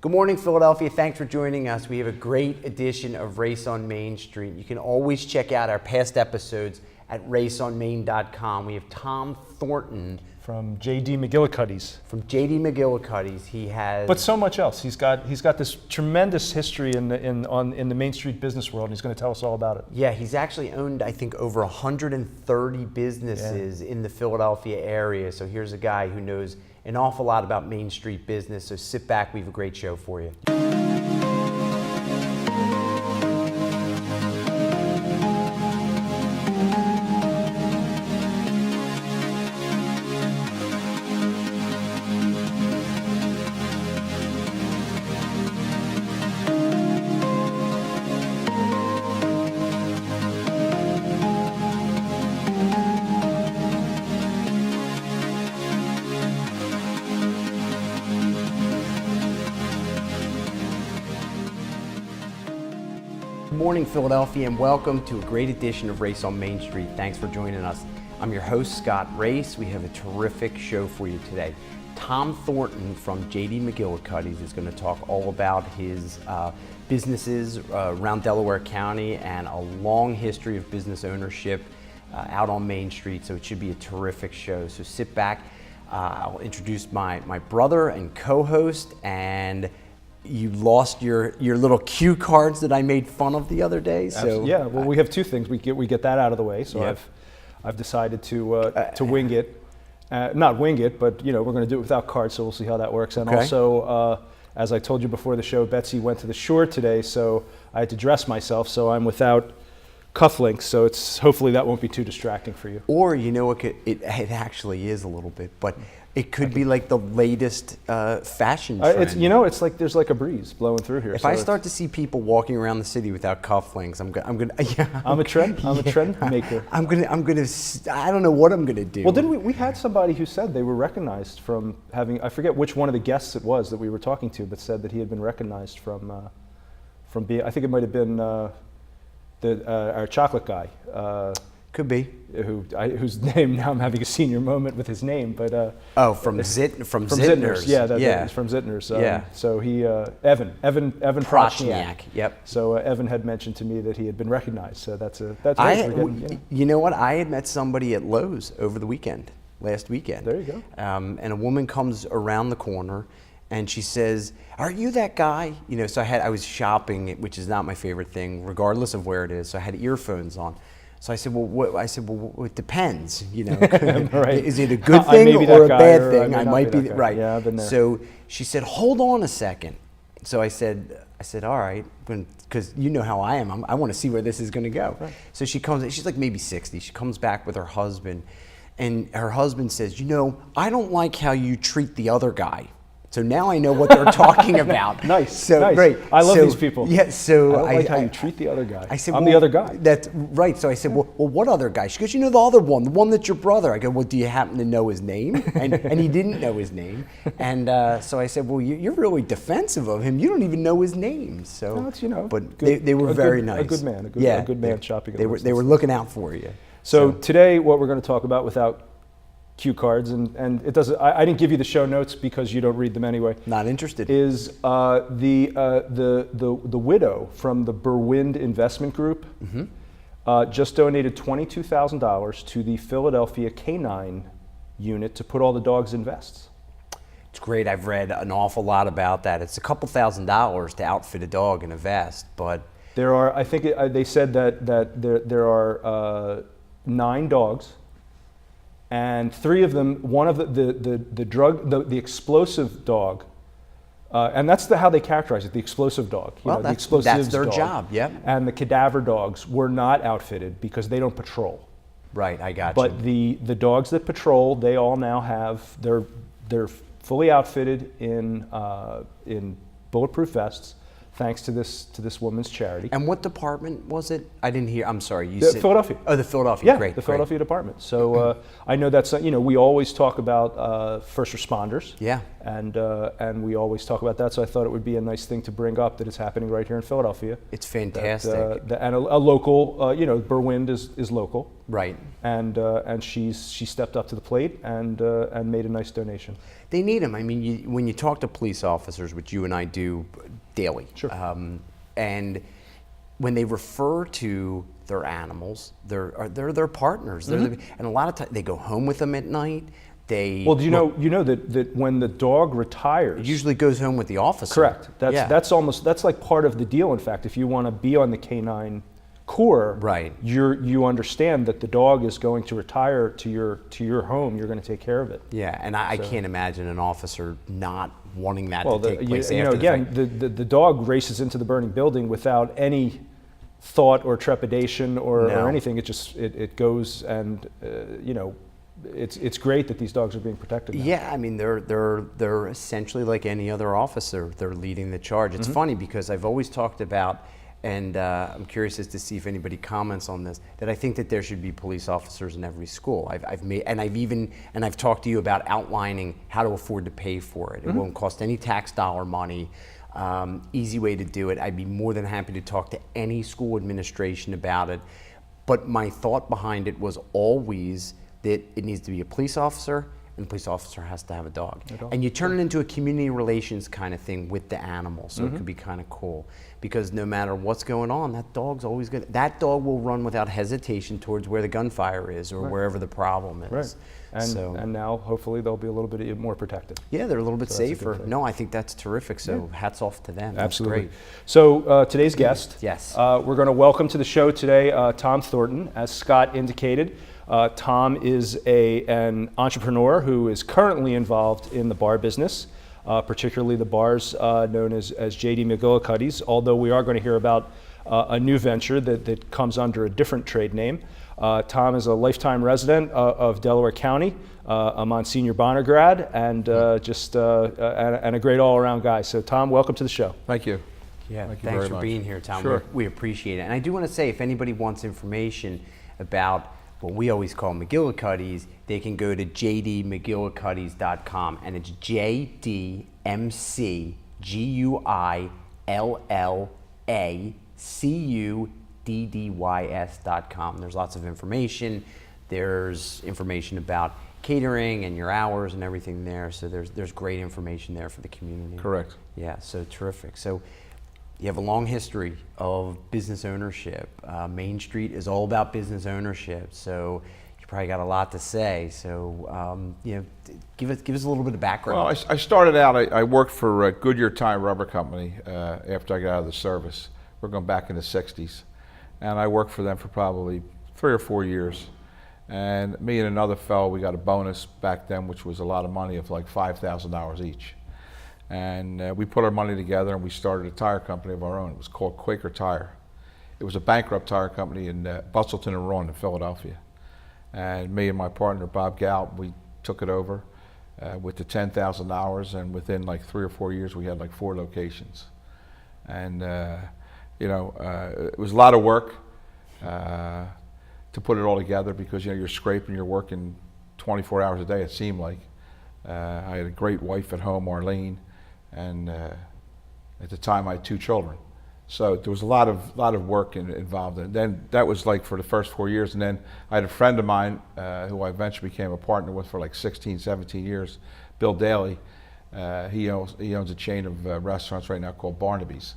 Good morning, Philadelphia. Thanks for joining us. We have a great edition of Race on Main Street. You can always check out our past episodes at raceonmain.com. We have Tom Thonton from McGuillicuddy's. From McGuillicuddy's. He has, but so much else. He's got this tremendous history in the Main Street business world, and he's going to tell us all about it. Yeah, he's actually owned, I think, over 130 businesses in the Philadelphia area. So here's a guy who knows an awful lot about Main Street business. So sit back, we have a great show for you. Good morning, Philadelphia, and welcome to a great edition of Race on Main Street. Thanks for joining us. I'm your host, Scott Race. We have a terrific show for you today. Tom Thonton from McGuillicuddy's is going to talk all about his businesses around Delaware County and a long history of business ownership out on Main Street, so it should be a terrific show. So sit back. I'll introduce my brother and co-host, and you lost your little cue cards that I made fun of the other day. So yeah, well, we have two things. We get that out of the way. So yep. I've decided to wing it, not wing it, but we're going to do it without cards. So we'll see how that works. And also, as I told you before the show, Betsy went to the shore today, so I had to dress myself. So I'm without cufflinks. So hopefully that won't be too distracting for you. Or it actually is a little bit, but it could be like the latest fashion trend. It's like there's like a breeze blowing through here. If I start to see people walking around the city without cufflinks, I'm gonna. Yeah, I'm a trend maker. I'm gonna. I don't know what I'm gonna do. Well, didn't we had somebody who said they were recognized from having, I forget which one of the guests it was that we were talking to, but said that he had been recognized from being, I think it might have been our chocolate guy. Could be. Whose name, now I'm having a senior moment with his name, but from Zittner's. Yeah, he's from Zittner's. So he Evan Prochniak. Yep. So Evan had mentioned to me that he had been recognized. So that's right. You know what? I had met somebody at Lowe's over the last weekend. There you go. And a woman comes around the corner, and she says, "Are you that guy?" So I was shopping, which is not my favorite thing, regardless of where it is. So I had earphones on. So I said, well, it depends, Right. Is it a good thing or a bad thing? I might be right. Yeah, I've been there. So she said, hold on a second. So I said, all right, because you know how I am. I want to see where this is going to go. Right. So she comes, she's like maybe 60. She comes back with her husband, and her husband says, I don't like how you treat the other guy. So now I know what they're talking about. Nice. So nice. Great. I love these people. Yeah. So I don't like how you treat the other guy. I said, I'm the other guy. That's right. So I said, well, what other guy? She goes, the other one, the one that's your brother. I go, well, do you happen to know his name? And he didn't know his name. And so I said, well, you're really defensive of him. You don't even know his name. So, but they were very nice. A good man. A good man shopping. They were looking out for you. So today, what we're going to talk about without cue cards, and it doesn't. I didn't give you the show notes because you don't read them anyway. Not interested. Is the widow from the Berwind Investment Group just donated $22,000 to the Philadelphia Canine Unit to put all the dogs in vests. It's great. I've read an awful lot about that. It's a couple $1,000s to outfit a dog in a vest, but there are. I think they said that there are 9 dogs. And 3 of them, one of the explosive dog, and that's how they characterize it, the explosive dog. That's their job, yep. And the cadaver dogs were not outfitted because they don't patrol. Right, I got you. But the dogs that patrol, they all now have, they're fully outfitted in bulletproof vests, thanks to this woman's charity. And what department was it? I didn't hear. I'm sorry. You said Philadelphia. Oh, the Philadelphia. Yeah, great. The Philadelphia department. So I know that's we always talk about first responders. Yeah. And we always talk about that. So I thought it would be a nice thing to bring up that it's happening right here in Philadelphia. It's fantastic. And a local. Berwind is local. Right. And she stepped up to the plate and made a nice donation. They need them. I mean, when you talk to police officers, which you and I do daily, Sure. And when they refer to their animals, they're their partners. And a lot of times they go home with them at night. Well, do you know that when the dog retires, it usually goes home with the officer. Correct. That's like part of the deal. In fact, if you want to be on the canine corps, right, you understand that the dog is going to retire to your home. You're going to take care of it. Yeah, and I can't imagine an officer not wanting that to take place. The dog races into the burning building without any thought or trepidation or anything. It goes, and it's great that these dogs are being protected now. Yeah, I mean they're essentially like any other officer. They're leading the charge. It's funny because I've always talked about, and I'm curious as to see if anybody comments on this, that I think that there should be police officers in every school. I've talked to you about outlining how to afford to pay for it. It won't cost any tax dollar money. Easy way to do it. I'd be more than happy to talk to any school administration about it. But my thought behind it was always that it needs to be a police officer, and the police officer has to have a dog. And you turn it into a community relations kind of thing with the animal, so it could be kind of cool. Because no matter what's going on, that dog's always good. That dog will run without hesitation towards where the gunfire is or wherever the problem is. Right. And now hopefully they'll be a little bit more protected. Yeah, they're a little bit safer. No, I think that's terrific. So hats off to them. Absolutely. That's great. So today's guest, yes, we're going to welcome to the show today Tom Thonton. As Scott indicated, Tom is an entrepreneur who is currently involved in the bar business, particularly the bars known as JD McGuillicuddy's, although we are going to hear about a new venture that comes under a different trade name. Tom is a lifetime resident of Delaware County, a Monsignor Bonner grad, and and a great all-around guy. So Tom, welcome to the show. Thank you. Yeah, Thank you thanks very for much. being here, Tom. Sure. We appreciate it. And I do want to say, if anybody wants information about what we always call McGuillicuddy's, they can go to jdmcguillicuddy's.com, and it's jdmcguillacuddys.com. There's lots of information. There's information about catering and your hours and everything there. So there's great information there for the community. Correct. Yeah, so terrific. So you have a long history of business ownership. Main Street is all about business ownership. So you probably got a lot to say. So give us a little bit of background. Well, I started out. I worked for Goodyear Tire Rubber Company after I got out of the service. We're going back in the '60s, and I worked for them for probably 3 or 4 years. And me and another fellow, we got a bonus back then, which was a lot of money, of like $5,000 each. And we put our money together and we started a tire company of our own. It was called Quaker Tire. It was a bankrupt tire company in Bustleton and Rowan in Philadelphia. And me and my partner, Bob Galp, we took it over with the $10,000, and within like 3 or 4 years, we had like 4 locations. And it was a lot of work to put it all together, because you're scraping, you're working 24 hours a day, it seemed like. I had a great wife at home, Arlene, and at the time I had 2 children. So there was a lot of work involved. And then that was like for the first 4 years. And then I had a friend of mine who I eventually became a partner with for like 16, 17 years, Bill Daly. He owns a chain of restaurants right now called Barnaby's.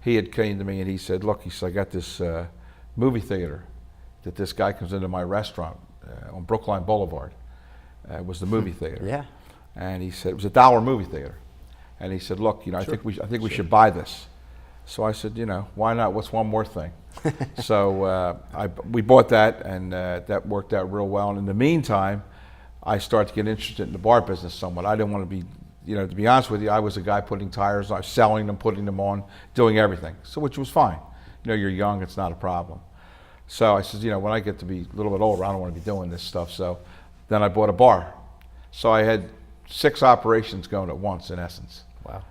He had came to me and he said, look, I got this movie theater that this guy comes into my restaurant on Brookline Boulevard. It was the movie theater. Yeah. And he said, it was a $1 movie theater. And he said, look, I think we should buy this. So I said, why not? What's one more thing? So we bought that, and that worked out real well. And in the meantime, I started to get interested in the bar business somewhat. I didn't want to be, to be honest with you, I was a guy putting tires, I was selling them, putting them on, doing everything. So which was fine. You're young, it's not a problem. So I said, when I get to be a little bit older, I don't want to be doing this stuff. So then I bought a bar. So I had 6 operations going at once, in essence. Wow.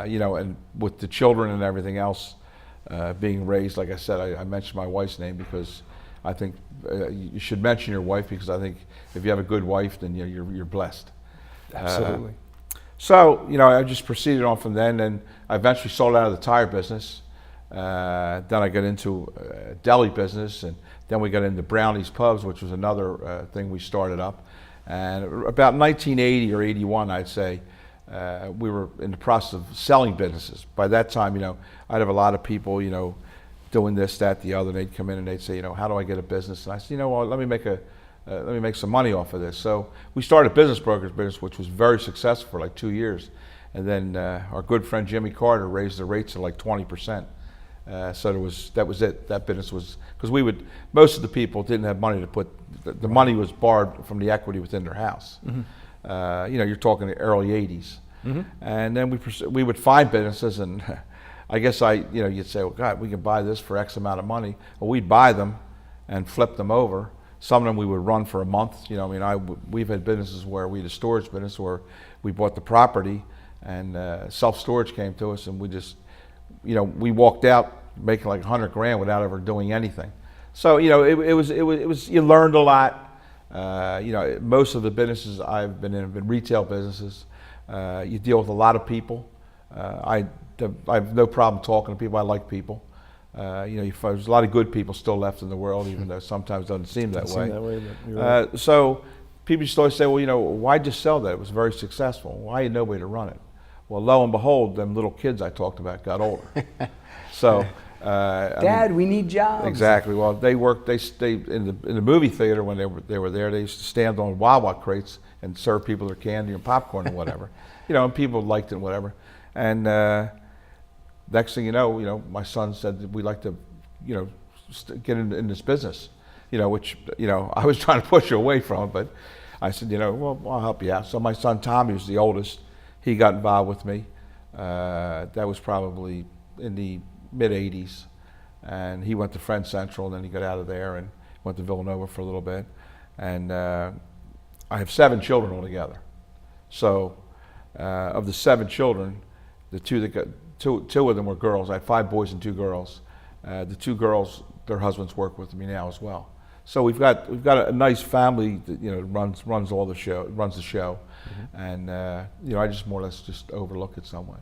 And with the children and everything else being raised, like I said, I mentioned my wife's name because I think you should mention your wife, because I think if you have a good wife, then you're blessed. Absolutely. So I just proceeded on from then, and I eventually sold out of the tire business. Then I got into deli business, and then we got into Brownie's Pubs, which was another thing we started up. And about 1980 or 81, I'd say, we were in the process of selling businesses. By that time, I'd have a lot of people, doing this, that, the other. They'd come in and they'd say, how do I get a business? And I said, well, let me make some money off of this. So we started a business brokerage business, which was very successful for like 2 years. And then our good friend Jimmy Carter raised the rates to like 20%. So that was it. That business was, because most of the people didn't have money to put, the money was borrowed from the equity within their house. Mm-hmm. You're talking the early 80s. Mm-hmm. And then we would find businesses, and I guess you'd say, well, God, we can buy this for X amount of money. Well, we'd buy them and flip them over. Some of them we would run for a month. We've had businesses where we had a storage business where we bought the property and self-storage came to us, and we just, we walked out making like $100 grand without ever doing anything. So, it was, you learned a lot. Most of the businesses I've been in have been retail businesses. You deal with a lot of people. I have no problem talking to people. I like people. There's a lot of good people still left in the world, even though sometimes it doesn't seem that way. But you're right. So people just always say, well, why'd you sell that? It was very successful. Why had nobody to run it? Well, lo and behold, them little kids I talked about got older. So, Dad, we need jobs. Exactly. Well, they stayed in the movie theater when they were there. They used to stand on Wawa crates and serve people their candy and popcorn and whatever. And people liked it and whatever. And next thing you know, my son said we'd like to, get in this business, which I was trying to push you away from, but I said, well, I'll help you out. So my son Tommy was the oldest. He got involved with me. That was probably in the mid 80s, and he went to Friend Central, and then he got out of there and went to Villanova for a little bit. And I have 7 children altogether. So of the 7 children, the two of them were girls. I had 5 boys and 2 girls. The 2 girls, their husbands work with me now as well. So we've got a nice family that runs the show, mm-hmm. And I just more or less just overlook it somewhat.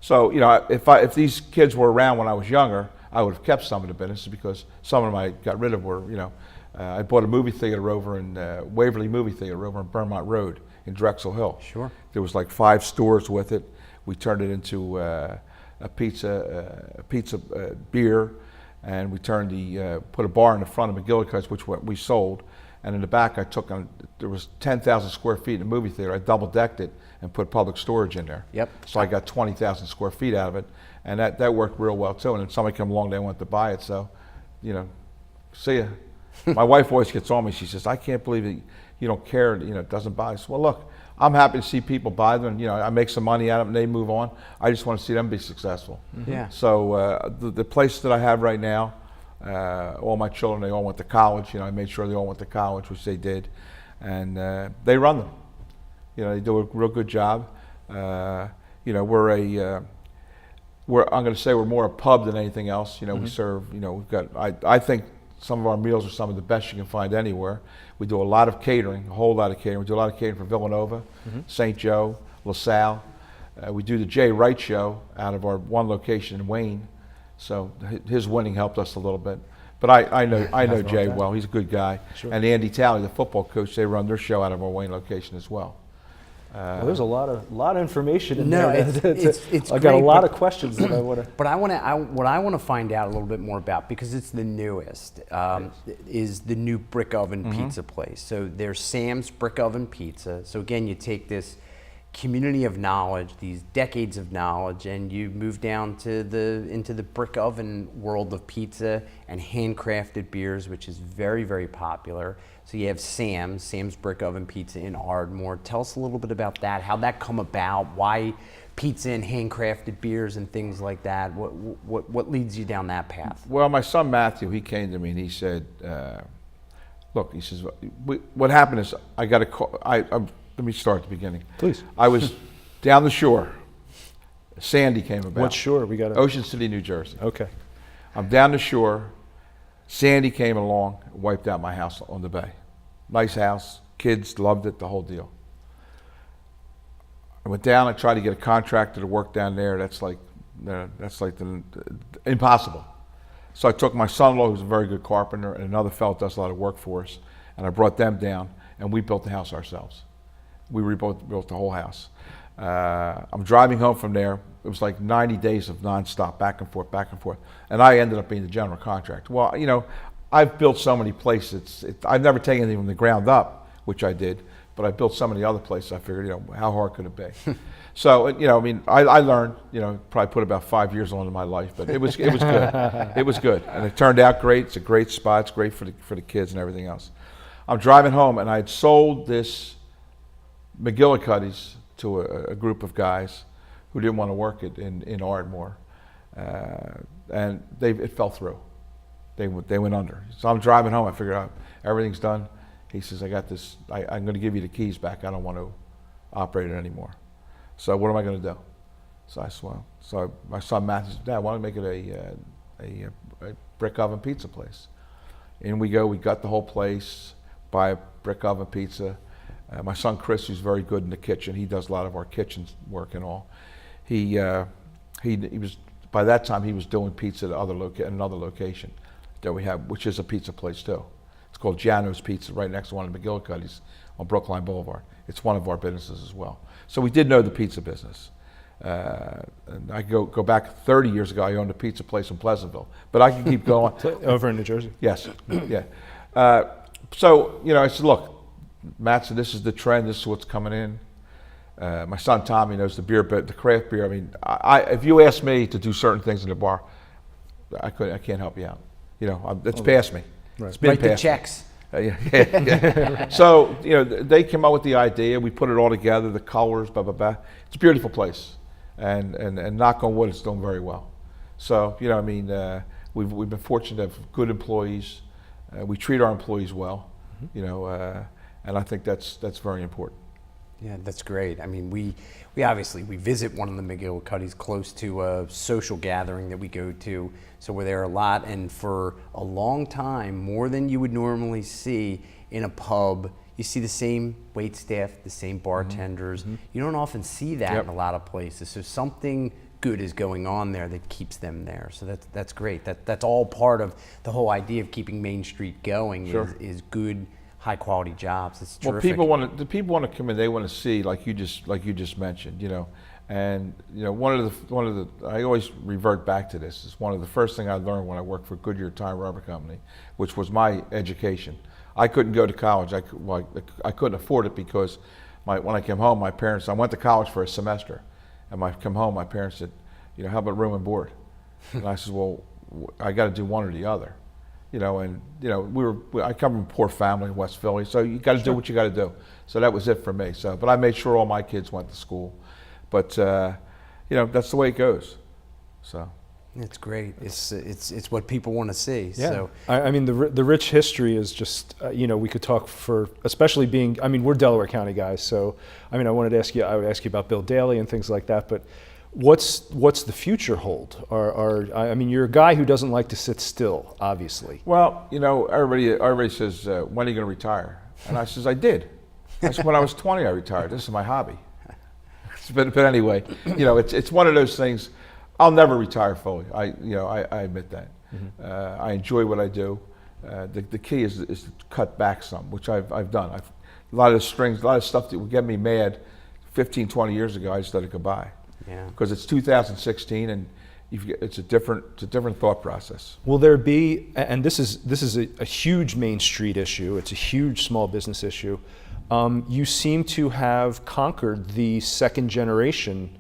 So if these kids were around when I was younger, I would have kept some of the businesses, because some of them I got rid of were I bought a movie theater over in Waverly Movie Theater over in Vermont Road in Drexel Hill. Sure. There was like 5 stores with it. We turned it into a pizza beer. And we put a bar in the front of McGuillicuddy's, which we sold. And in the back, there was 10,000 square feet in the movie theater. I double-decked it and put public storage in there. Yep. So I got 20,000 square feet out of it. And that worked real well, too. And then somebody came along, they wanted to buy it. So, see ya. My wife always gets on me. She says, I can't believe that you don't care, it doesn't buy. I said, well, look, I'm happy to see people buy them. I make some money out of them and they move on. I just want to see them be successful. Mm-hmm. Yeah. So the place that I have right now, all my children, they all went to college. I made sure they all went to college, which they did. And they run them. They do a real good job. I'm going to say we're more a pub than anything else. Mm-hmm. We serve, we've got, I think some of our meals are some of the best you can find anywhere. We do a lot of catering, a whole lot of catering. We do a lot of catering for Villanova, mm-hmm. St. Joe, LaSalle. We do the Jay Wright Show out of our one location in Wayne. So his winning helped us a little bit. But I know Jay well. He's a good guy. Sure. And Andy Talley, the football coach, they run their show out of our Wayne location as well. Well, there's a lot of information in there. It's I got a lot of questions that I want to. But what I want to find out a little bit more about, because it's the newest, is the new brick oven mm-hmm. pizza place. So there's Sam's Brick Oven Pizza. So again, you take this community of knowledge, these decades of knowledge, and you move down to into the brick oven world of pizza and handcrafted beers, which is very, very popular. So you have Sam's Brick Oven Pizza in Ardmore. Tell us a little bit about that, how that come about, why pizza and handcrafted beers and things like that. What leads you down that path? Well, my son Matthew, he came to me and he said, look, he says, what happened is I got a call. Let me start at the beginning. Please. I was down the shore. Sandy came about. What shore? We got Ocean City, New Jersey. Okay. I'm down the shore. Sandy came along, wiped out my house on the bay. Nice house. Kids loved it, the whole deal. I went down. I tried to get a contractor to work down there. That's like that's like impossible. So I took my son-in-law, who's a very good carpenter, and another fellow that does a lot of work for us, and I brought them down, and we built the house ourselves. We built the whole house. I'm driving home from there. It was like 90 days of nonstop, back and forth, and I ended up being the general contractor. Well, you know, I've built so many places. I've never taken anything from the ground up, which I did, but I built so many other places. I figured, you know, how hard could it be? So, you know, I mean, I learned, you know, probably put about 5 years on in my life, but it was good. It was good, and it turned out great. It's a great spot. It's great for the kids and everything else. I'm driving home, and I had sold this McGuillicuddy's to a group of guys who didn't want to work it in Ardmore, and it fell through. They went under. So I'm driving home. I figured out everything's done. He says, I got this. I'm going to give you the keys back. I don't want to operate it anymore. So what am I going to do? So I said, well, so my son Matthew said, Dad, why don't we make it a brick oven pizza place? In we go. We got the whole place. Buy a brick oven pizza. My son Chris, who's very good in the kitchen, he does a lot of our kitchen work and all. He was, by that time he was doing pizza at another location that we have, which is a pizza place too. It's called Giano's Pizza, right next to one of McGuillicuddy's on Brookline Boulevard. It's one of our businesses as well. So we did know the pizza business. And I go back 30 years ago. I owned a pizza place in Pleasantville, but I can keep going. Over in New Jersey. Yes, yeah. So you know, I said, look, Matt said, this is the trend. This is what's coming in. My son Tommy knows the beer, but the craft beer. I mean, if you ask me to do certain things in the bar, I can't help you out. You know, it's past me. Right. It's been Write past the checks. yeah. So you know, they came up with the idea. We put it all together. The colors, blah blah blah. It's a beautiful place, and knock on wood, it's doing very well. So you know, I mean, we've been fortunate to have good employees. We treat our employees well. You know, and I think that's very important. Yeah, that's great. I mean, we obviously visit one of the McGuillicuddy's close to a social gathering that we go to, so we're there a lot. And for a long time, more than you would normally see in a pub, you see the same wait staff, the same bartenders. You don't often see that in a lot of places. So something good is going on there that keeps them there. So that's great. That's all part of the whole idea of keeping Main Street going. Is good, high quality jobs. It's terrific. Well, people want to come in. They want to see, like you just mentioned, you know, and you know, one of the I always revert back to this. It's one of the first thing I learned when I worked for Goodyear Tire Rubber Company, which was my education. I couldn't go to college. I couldn't afford it because when I came home, my parents. I went to college for a semester, and when I come home, my parents said, you know, how about room and board? And I said, well, I got to do one or the other. You know, and you know, I come from a poor family in West Philly, so you got to do what you got to do. So that was it for me. So, but I made sure all my kids went to school. But you know, that's the way it goes. So it's great. It's what people want to see. Yeah. So I mean, the rich history is just you know, we could talk for, especially being. I mean, we're Delaware County guys, so I mean, I would ask you about Bill Daley and things like that, but. What's the future hold? I mean, you're a guy who doesn't like to sit still, obviously. Well, you know, everybody says, when are you going to retire? And I says, I did. I said, when I was 20, I retired. This is my hobby. But anyway, you know, it's one of those things. I'll never retire fully. I admit that. I enjoy what I do. The key is to cut back some, which I've done. A lot of stuff that would get me mad 15, 20 years ago, I just let it go by. yeah. Because it's 2016 and it's a different thought process. Will there be, and this is a huge Main Street issue, it's a huge small business issue. You seem to have conquered the second generation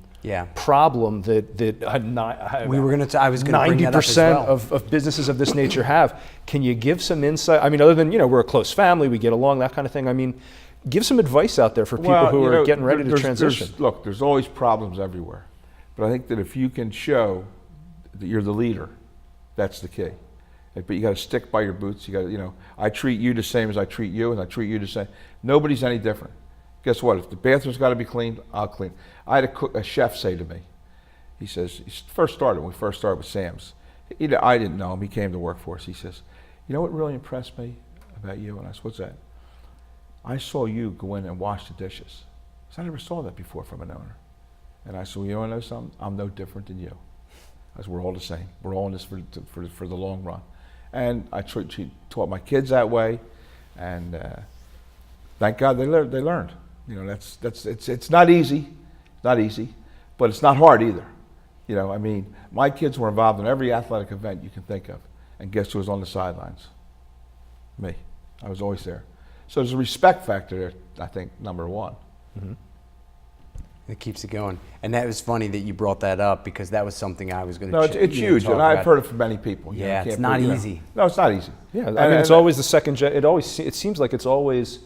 problem that I was going to bring that up as well. 90% of businesses of this nature have. Can you give some insight? I mean, other than, you know, we're a close family, we get along, that kind of thing. I mean, give some advice out there for people who are getting ready to transition. Look, there's always problems everywhere. But I think that if you can show that you're the leader, that's the key. But you got to stick by your boots. You got to, you know, I treat you the same as I treat you, and I treat you the same. Nobody's any different. Guess what? If the bathroom's got to be cleaned, I'll clean. I had a chef say to me, he says, when we first started with Sam's, I didn't know him. He came to work for us. He says, you know what really impressed me about you? And I said, what's that? I saw you go in and wash the dishes. I said, I never saw that before from an owner. And I said, well, you want to know something? I'm no different than you. I said, we're all the same. We're all in this for the long run. And I taught my kids that way, and thank God they learned. You know, it's not easy, but it's not hard either. You know, I mean, my kids were involved in every athletic event you can think of, and guess who was on the sidelines? Me. I was always there. So there's a respect factor there, I think, number one. Mm-hmm. It keeps it going. And that was funny that you brought that up, because that was something I was going to No, it's huge, and I've heard it from many people. Yeah, it's not easy. No, it's not easy. Yeah, I mean, it's always the second. It seems like it's always,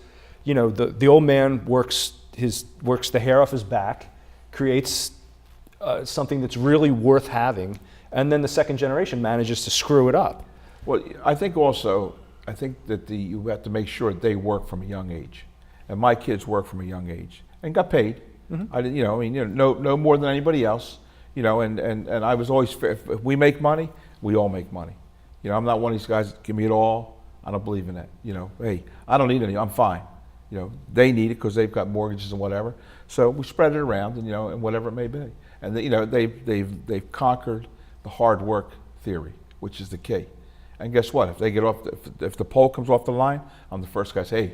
you know, the old man works the hair off his back, creates something that's really worth having, and then the second generation manages to screw it up. Well, I think that you have to make sure that they work from a young age, and my kids work from a young age and got paid. Mm-hmm. No more than anybody else. You know, and I was always fair. If we make money, we all make money. You know, I'm not one of these guys that give me it all. I don't believe in that. You know, hey, I don't need any. I'm fine. You know, they need it because they've got mortgages and whatever. So we spread it around, and and whatever it may be. And they've conquered the hard work theory, which is the key. And guess what? If they get off, if the pole comes off the line, I'm the first guy to say,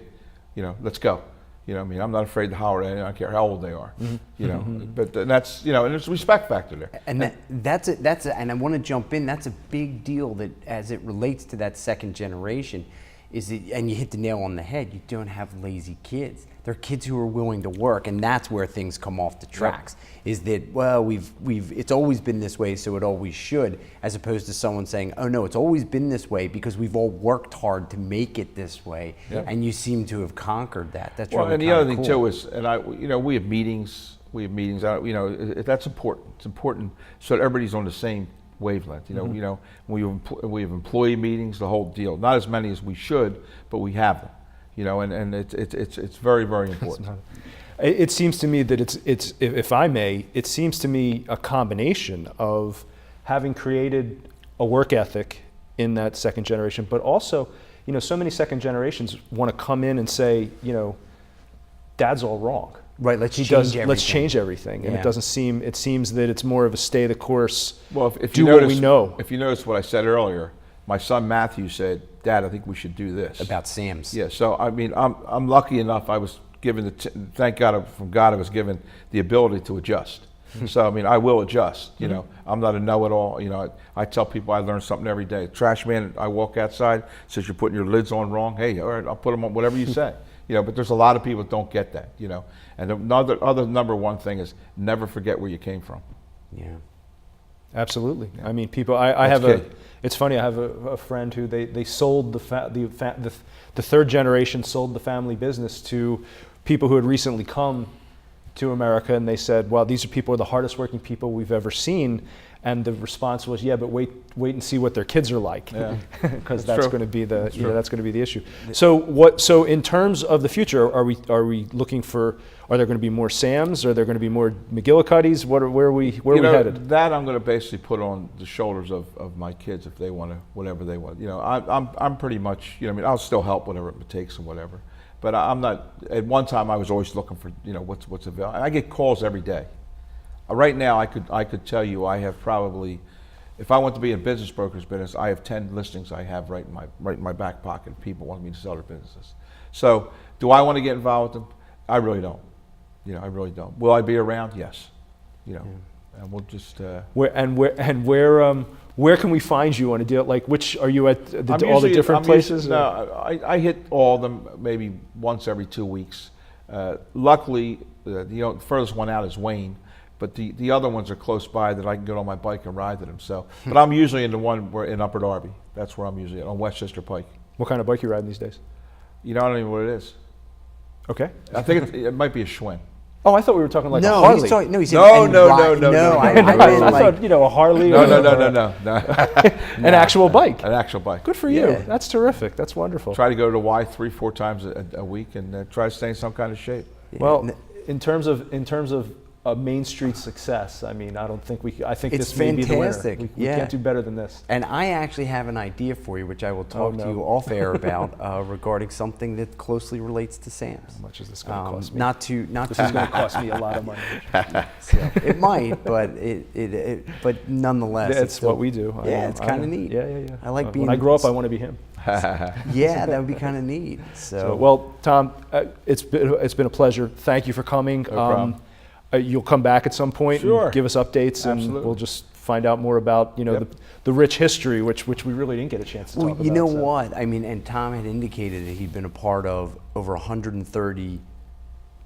hey, let's go. You know, I mean, I'm not afraid to holler. I don't care how old they are. Mm-hmm. You know, mm-hmm. But that's and there's a respect factor there. And and I want to jump in. That's a big deal that, as it relates to that second generation, and you hit the nail on the head. You don't have lazy kids. They're kids who are willing to work, and that's where things come off the tracks. Yep. Is that, well, it's always been this way, so it always should, as opposed to someone saying, oh no, it's always been this way because we've all worked hard to make it this way, yep. And you seem to have conquered that. That's really and the other thing too is, we have meetings. That's important. It's important so that everybody's on the same wavelength. Mm-hmm. We have employee meetings, the whole deal. Not as many as we should, but we have them. And it's very, very important. It seems to me that it's if I may, it seems to me a combination of having created a work ethic in that second generation, but also, so many second generations want to come in and say, Dad's all wrong. Right, let's change everything. And it seems that it's more of a stay the course, well, if do what we know. If you notice what I said earlier, my son Matthew said, Dad, I think we should do this. About Sam's. Yeah, so I mean, I'm lucky enough, I was given thank God from God I was given the ability to adjust. So I mean, I will adjust, I'm not a know-it-all, I tell people I learn something every day. Trash man, I walk outside, says you're putting your lids on wrong, hey, all right, I'll put them on, whatever you say. But there's a lot of people that don't get that, And other number one thing is never forget where you came from. Yeah. Absolutely. Yeah. I mean, people. It's funny. I have a friend who they sold the third generation sold the family business to people who had recently come to America, and they said, "Well, these are the hardest working people we've ever seen." And the response was, "Yeah, but wait and see what their kids are like, because that's going to be that's going to be the issue." So in terms of the future, are we looking for? Are there going to be more Sams? Are there going to be more McGuillicuddy's? Where are we headed? That I'm going to basically put on the shoulders of my kids if they want to, whatever they want. I'm pretty much, I'll still help whatever it takes and whatever. But I'm not. At one time, I was always looking for, what's available. And I get calls every day. Right now, I could tell you I have probably, if I want to be in business broker's business, I have 10 listings I have right in my back pocket. People want me to sell their businesses. So, do I want to get involved with them? I really don't. I really don't. Will I be around? Yes. And we'll just. Where can we find you on a deal? Like, which are you at all the different places? No, I hit all of them maybe once every 2 weeks. Luckily, the furthest one out is Wayne. But the other ones are close by that I can get on my bike and ride to them. So, but I'm usually in the one in Upper Darby. That's where I'm usually at, on Westchester Pike. What kind of bike you riding these days? I don't even know what it is. Okay. I think it might be a Schwinn. Oh, I thought we were talking like a Harley. He said No. I thought, a Harley. No. An actual bike. An actual bike. Good for you. That's terrific. That's wonderful. Try to go to the Y 3-4 times a week and try to stay in some kind of shape. Well, in terms of a Main Street success. I mean, I don't think I think It's this may be the winner. fantastic. We can't do better than this. And I actually have an idea for you, which I will talk to you off air about regarding something that closely relates to Sam's. How much is this going to cost me? This is going to cost me a lot of money. So it might, but but nonetheless, That's what we do. It's kind of neat. Yeah. I like being. When I grow up, I want to be him. Yeah, that would be kind of neat. So well, Tom, it's been a pleasure. Thank you for coming. No problem. You'll come back at some point Sure. and give us updates, and Absolutely. we'll just find out more about the rich history, which we really didn't get a chance to talk about. You know what? I mean, and Tom had indicated that he'd been a part of over 130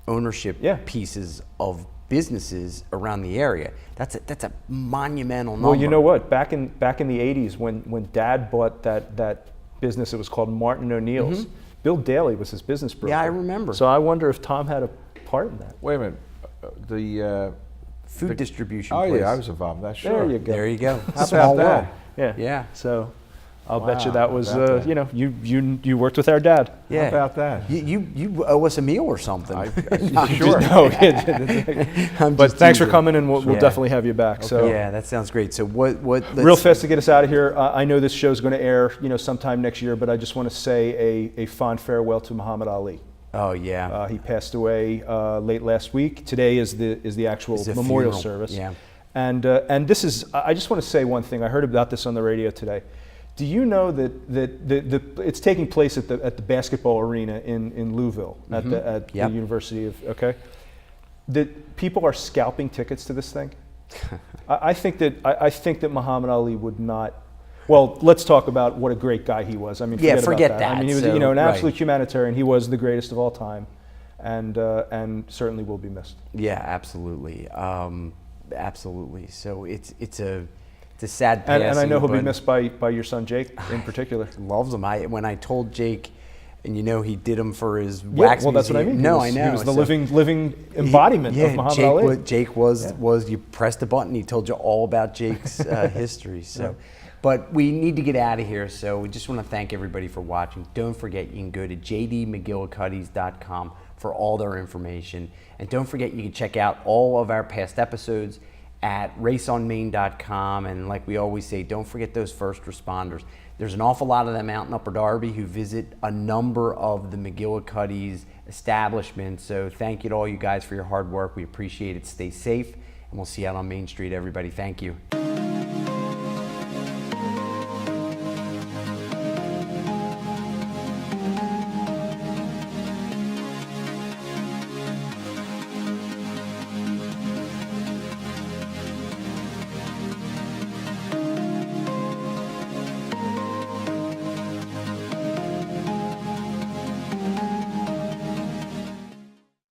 ownership pieces of businesses around the area. That's a monumental number. Well, you know what? Back in the 80s, when Dad bought that business, it was called Martin O'Neill's. Bill Daly was his business broker. Yeah, I remember. So I wonder if Tom had a part in that. Wait a minute. The food distribution. Oh place. yeah, I was involved in that. Sure. There you go. There you go. How Small about world. that? Yeah. So I'll Wow, bet you that was, how about that? you worked with our dad. Yeah. How about that? You owe us a meal or something. Sure. No, I'm but just thanks for teasing. coming, and we'll Yeah. definitely have you back. So Yeah, that sounds great. So what? real fast to get us out of here. I know this show's going to air, sometime next year, but I just want to say a fond farewell to Muhammad Ali. Oh yeah. He passed away late last week. Today is the actual It's a memorial funeral. service. Yeah. And this is. I just want to say one thing. I heard about this on the radio today. Do you know that it's taking place at the basketball arena in Louisville at the University of that people are scalping tickets to this thing? I think that Muhammad Ali would not. Well, let's talk about what a great guy he was. I mean, forget about that. I mean, he was an absolute humanitarian. He was the greatest of all time, and certainly will be missed. Yeah, absolutely, absolutely. So it's a sad passing. And I know he'll be but missed by your son Jake in particular. Loves him. When I told Jake, and he did him for his wax well, that's what I museum. mean. No, I know. He was the living embodiment of Muhammad Ali. Jake was you pressed a button, he told you all about Jake's history. So, but we need to get out of here. So we just want to thank everybody for watching. Don't forget, you can go to jdmcgillicuddy's.com for all their information, and don't forget you can check out all of our past episodes at raceonmain.com. And like we always say, don't forget those first responders. There's an awful lot of them out in Upper Darby who visit a number of the McGuillicuddy's establishments. So thank you to all you guys for your hard work. We appreciate it. Stay safe, and we'll see you out on Main Street, everybody. Thank you.